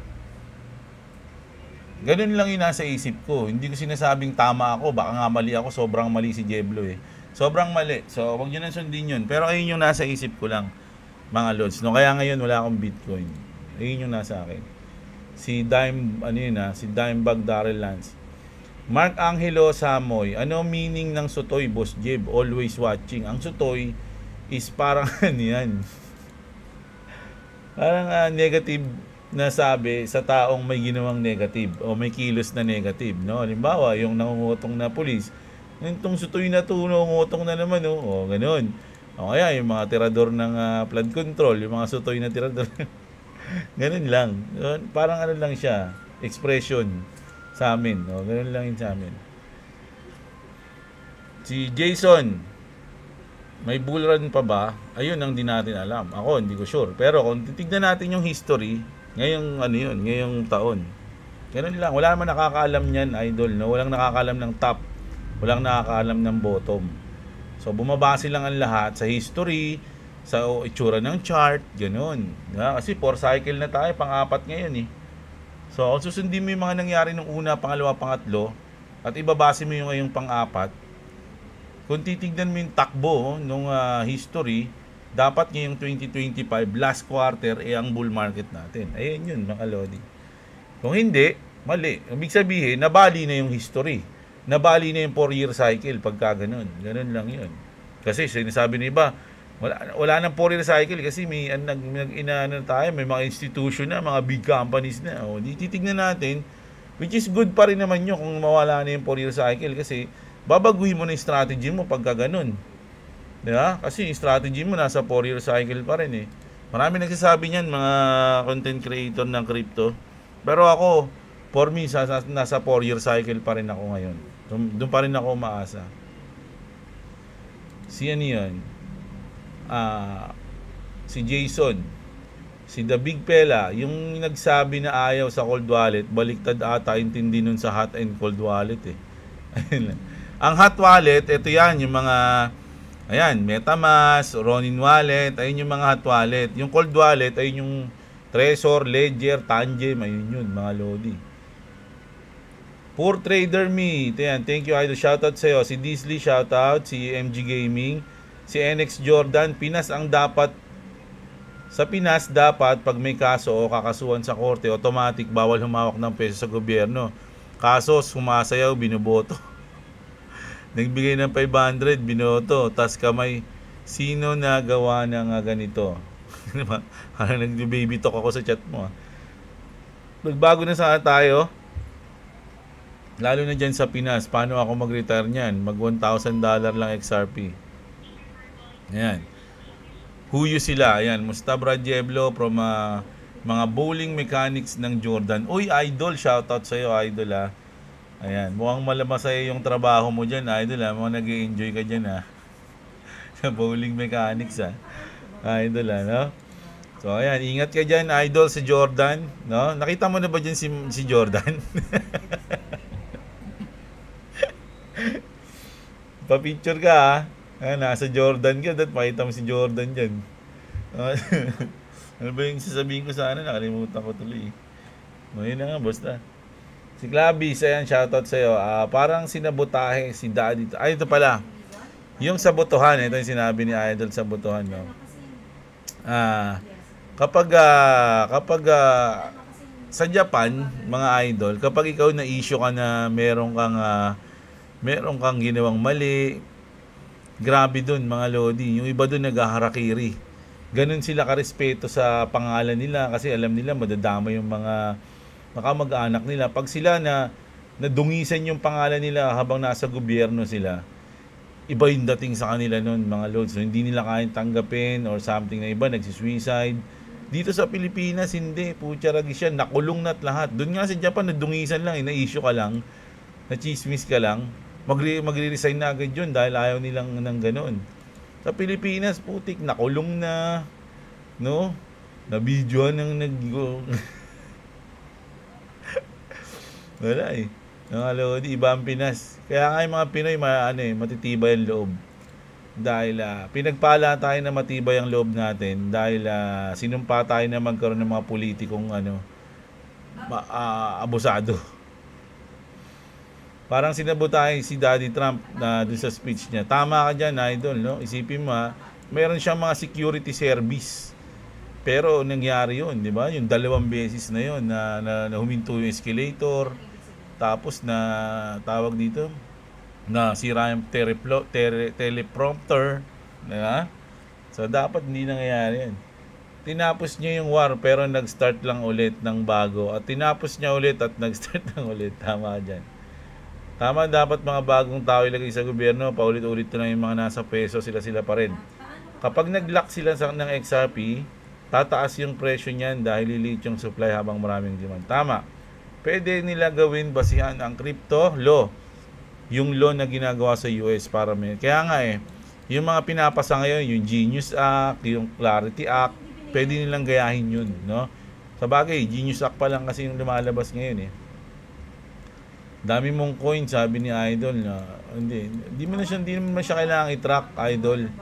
Ganun lang yung nasa isip ko. Hindi ko sinasabing tama ako, baka nga mali ako, sobrang mali si Jeblo eh. Sobrang mali. So wag niyo nang sundin yun. Pero ayun yung nasa isip ko lang, mga lods. No, kaya ngayon wala akong Bitcoin. Ayun yung nasa akin. Si Dimebag Darrell Lance. Mark Angelo Samoy, ano meaning ng sutoy, Boss Jeb? Always watching. Ang sutoy is parang yan. Parang negative na sabi sa taong may ginawang negative o may kilos na negative, no? Halimbawa, yung nangungutong na pulis, itong sutoy na to, nangungutong na naman, no? O, ganun. O kaya, yung mga tirador ng flood control, yung mga sutoy na tirador. Ganun lang. Parang ano lang siya, expression sa amin. O, ganun lang yun sa amin. Si Jason, may bull run pa ba? Ayun ang di natin alam. Ako, hindi ko sure. Pero kung titignan natin yung history, ngayong taon. Ganun lang. Wala naman nakakaalam niyan, idol. No? Walang nakakaalam ng top. Walang nakakaalam ng bottom. So, bumabase lang ang lahat sa history, sa itsura ng chart, ganun. Kasi 4 cycle na tayo, pang-apat ngayon eh. So, kung susundin mo yung mga nangyari nung una, pangalawa, pangatlo, at ibabase mo yung ngayong pang-apat, kung titignan mo yung takbo nung history, dapat ngayong 2025, last quarter, ang bull market natin. Ayun yun, mga lodi. Kung hindi, mali. Ibig sabihin, nabali na yung history. Nabali na yung 4-year cycle pagka ganun. Ganun lang yun. Kasi sinasabi ng iba, wala nang 4-year cycle kasi may tayo, may mga institution na, mga big companies na. O, titignan natin, which is good pa rin naman yun kung mawala na yung 4-year cycle kasi babaguhin mo na yung strategy mo pagka ganun. Diba? Kasi yung strategy mo nasa 4-year cycle pa rin eh. Marami nagsasabi niyan, mga content creator ng crypto. Pero ako, for me, nasa 4-year cycle pa rin ako ngayon. Doon pa rin ako umaasa. Si ano yun? Si Jason. Si The Big Pela, yung nagsabi na ayaw sa cold wallet, baliktad ata intindi nun sa hot and cold wallet eh. Ayun lang. Ang hot wallet, ito yan, yung mga, MetaMask, Ronin wallet, ayun yung mga hot wallet. Yung cold wallet, ayun yung Trezor, Ledger, Tangem, ayun yun, mga lodi. Poor Trader Me, yan, thank you idol, shoutout sa'yo. Si Disley, shoutout, si MG Gaming, si NX Jordan, sa Pinas dapat, pag may kaso o kakasuhan sa korte, automatic, bawal humawak ng peso sa gobyerno. Kaso, sumasayaw, binoboto. Nagbigay ng 500, binoto, tas kamay, sino na gawa ng ganito? Parang nag-baby talk ako sa chat mo. Nagbago na sana tayo. Lalo na dyan sa Pinas. Paano ako mag-retire niyan? Mag $1,000 lang XRP. Ayan. Huyo sila. Ayan. Mustabra Jeblo from mga bowling mechanics ng Jordan. Uy, idol. Shoutout sa'yo, idol ha. Ayan, mukhang malamasaya yung trabaho mo dyan, idol ha. Mukhang nag-i-enjoy ka dyan ha. Sa bowling mechanics ha. Idol ha, no? So, ayan, ingat ka dyan, idol, si Jordan, no? Nakita mo na ba dyan si Jordan? Pa-picture ka ha. Ayan, nasa Jordan ka, dapat makita mo si Jordan dyan. Ano ba yung sasabihin ko sana? Nakalimutan ko tuloy. Ngayon na nga, basta. Si Clavis, ayan, shoutout sa'yo. Parang sinabotahe si Daddy. Ay, ito pala. Yung sabotohan, ito yung sinabi ni Idol sabotohan, no? Kapag sa Japan, mga idol, kapag ikaw na-issue ka na meron kang ginawang mali, grabe dun, mga lodi. Yung iba dun naghaharakiri. Ganun sila karespeto sa pangalan nila kasi alam nila madadama yung mga mag-anak nila. Pag sila na nadungisan yung pangalan nila habang nasa gobyerno sila, iba yung dating sa kanila nun, mga lods. So, hindi nila kayang tanggapin or something na iba, nagsisuicide. Dito sa Pilipinas, hindi. Putya ragis yan, nakulong na't lahat. Doon nga sa Japan, nadungisan lang, na-issue ka lang, na-chismis ka lang, magre-resign na agad yun dahil ayaw nilang ng ganun. Sa Pilipinas, putik, nakulong na, no? Na-videoan ng wala eh. Lodi, iba ang Pinas. Kaya nga yung mga Pinoy, matitibay ang loob. Dahil pinagpala tayo na matibay ang loob natin. Dahil sinumpa tayo na magkaroon ng mga politikong abusado. Parang sinabotay si Daddy Trump na dun sa speech niya. Tama ka dyan, idol. No? Isipin mo, mayroon siyang mga security service. Pero nangyari yun, di ba? Yung 2 beses na yun na huminto yung escalator. Tapos na tawag dito na sira yung teleprompter, diba? So dapat hindi nangyayari yan. Tinapos niya yung war pero nag-start lang ulit ng bago at tinapos niya ulit at nag-start lang ulit. Tama dyan. Tama, dapat mga bagong tao ilagay sa gobyerno, paulit-ulit na lang yung mga nasa peso, sila pa rin. Kapag nag-lock sila ng XRP, tataas yung presyo niyan dahil lilit yung supply habang maraming demand. Tama. Pwede nila gawin basihan ang crypto law. Yung law na ginagawa sa US para may. Kaya nga yung mga pinapasa ngayon, yung Genius Act, yung Clarity Act, pwede nilang gayahin yun, no? Sa bagay, Genius Act pa lang kasi yung lumalabas ngayon Dami mong coin, sabi ni Idol na hindi mo naman siya kailangang i-track, Idol.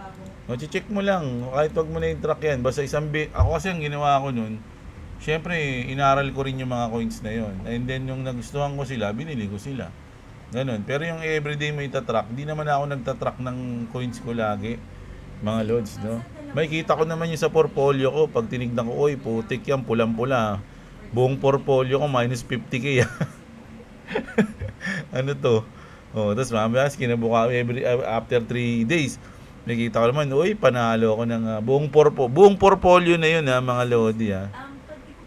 No, check mo lang, kahit wag mo na i-track yan. Basta ako kasi ang ginawa ko nun, syempre, inaral ko rin yung mga coins na yon. And then, yung nagustuhan ko sila, binili ko sila. Ganon. Pero yung everyday mo itatrack, di naman ako nagtatrack ng coins ko lagi, mga lods, no? May kita ko naman yung sa portfolio ko. Pag tinignan ko, oy, putik yan, pulang-pula. Buong portfolio ko, minus 50k. Ano to? Tapos mamaya, kinabuka after 3 days, nakita ko naman, oy, panalo ko ng buong portfolio na yun, mga lodi,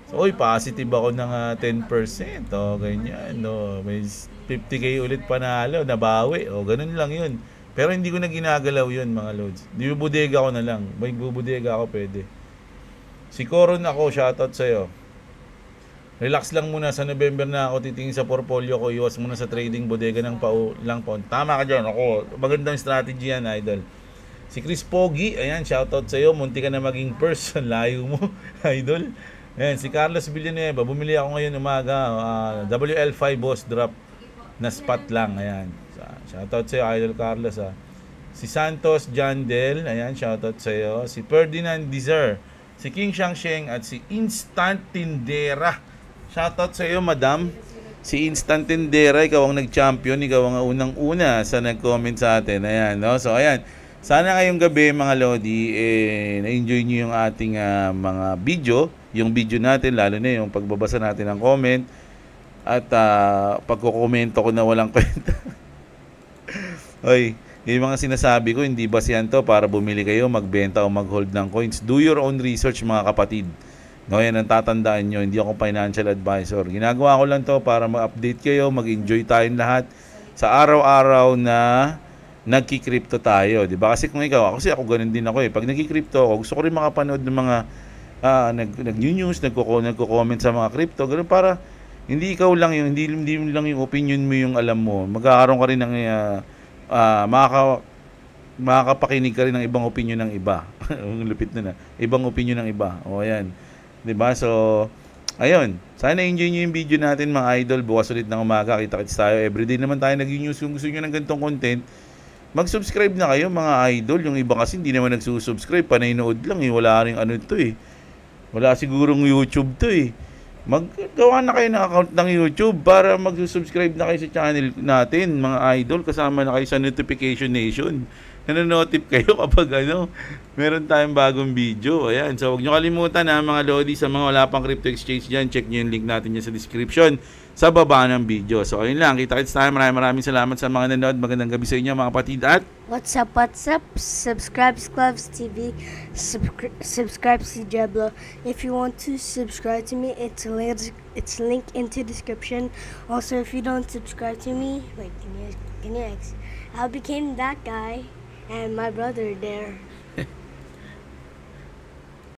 So, positive ako ng 10%. Ganyan. No? May 50k ulit panalo, nabawi. Ganun lang yun. Pero hindi ko na ginagalaw yun, mga lods. Di bubudega ko na lang. May bubudega ako, pwede. Si Coron ako, shoutout sa'yo. Relax lang muna. Sa November na ako titingin sa portfolio ko. Iwas muna sa trading bodega ng lang pound. Tama ka dyan. Ako, magandang strategy yan, idol. Si Chris Pogi, ayan, shoutout sa'yo. Munti ka na maging person. Layo mo, idol. Ayan, si Carlos Villanueva, bumili ako ngayon umaga, WL5 boss drop na spot lang, ayan. Shoutout sa iyo, Idol Carlos, Si Santos John Del, ayan, shoutout sa iyo. Si Ferdinand Dizer, si King Shangsheng at si Instant Tindera. Shoutout sa iyo, madam. Si Instant Tindera, ikaw ang nag-champion, ikaw ang unang-una sa nag-comment sa atin, ayan, no? So, ayan. Sana ngayong gabi, mga lodi, na-enjoy niyo yung ating mga video, yung video natin, lalo na yung pagbabasa natin ng comment at pagkukomento ko na walang kwenta. Oy, yung mga sinasabi ko, hindi basihan to para bumili kayo, magbenta o mag-hold ng coins. Do your own research, mga kapatid. No, yan ang tatandaan nyo, hindi ako financial advisor. Ginagawa ko lang to para mag-update kayo, mag-enjoy tayong lahat sa araw-araw na nagki-crypto tayo, 'di ba? Kasi kung ako ganun din ako Pag nagki-crypto ako, gusto ko rin makapanood ng mga nag-news, nagko-comment sa mga crypto, ganun para hindi ikaw lang yung hindi lang yung opinion mo yung alam mo. Magkakaroon ka rin ng makakapakinig ka rin ng ibang opinion ng iba. Ang lupit na. Ibang opinion ng iba. Ayan. 'Di ba? So, ayun. Sana enjoy niyo yung video natin, mga idol. Bukas ulit ng umaga, kita-kits tayo. Everyday naman tayo nag-news. Kung gusto niyo ng ganitong content, mag-subscribe na kayo, mga idol. Yung iba kasi hindi naman nagsusubscribe, panay-nood lang wala ring to wala sigurong YouTube to maggawa na kayo ng account ng YouTube para mag-subscribe na kayo sa channel natin, mga idol, kasama na kayo sa Notification Nation. nanonotif kayo kapag meron tayong bagong video. Ayan. So, huwag nyo kalimutan mga Lodi, sa mga wala pang crypto exchange dyan, check nyo yung link natin dyan sa description sa baba ng video. So, ayun lang. Kita-kits tayo. Maraming salamat sa mga nanood. Magandang gabi sa inyo mga kapatid. At What's up? Subscribe Sclavs TV. Subscribe si Jeblo. If you want to subscribe to me, it's linked into description. Also, if you don't subscribe to me, like, can you I became that guy and my brother there.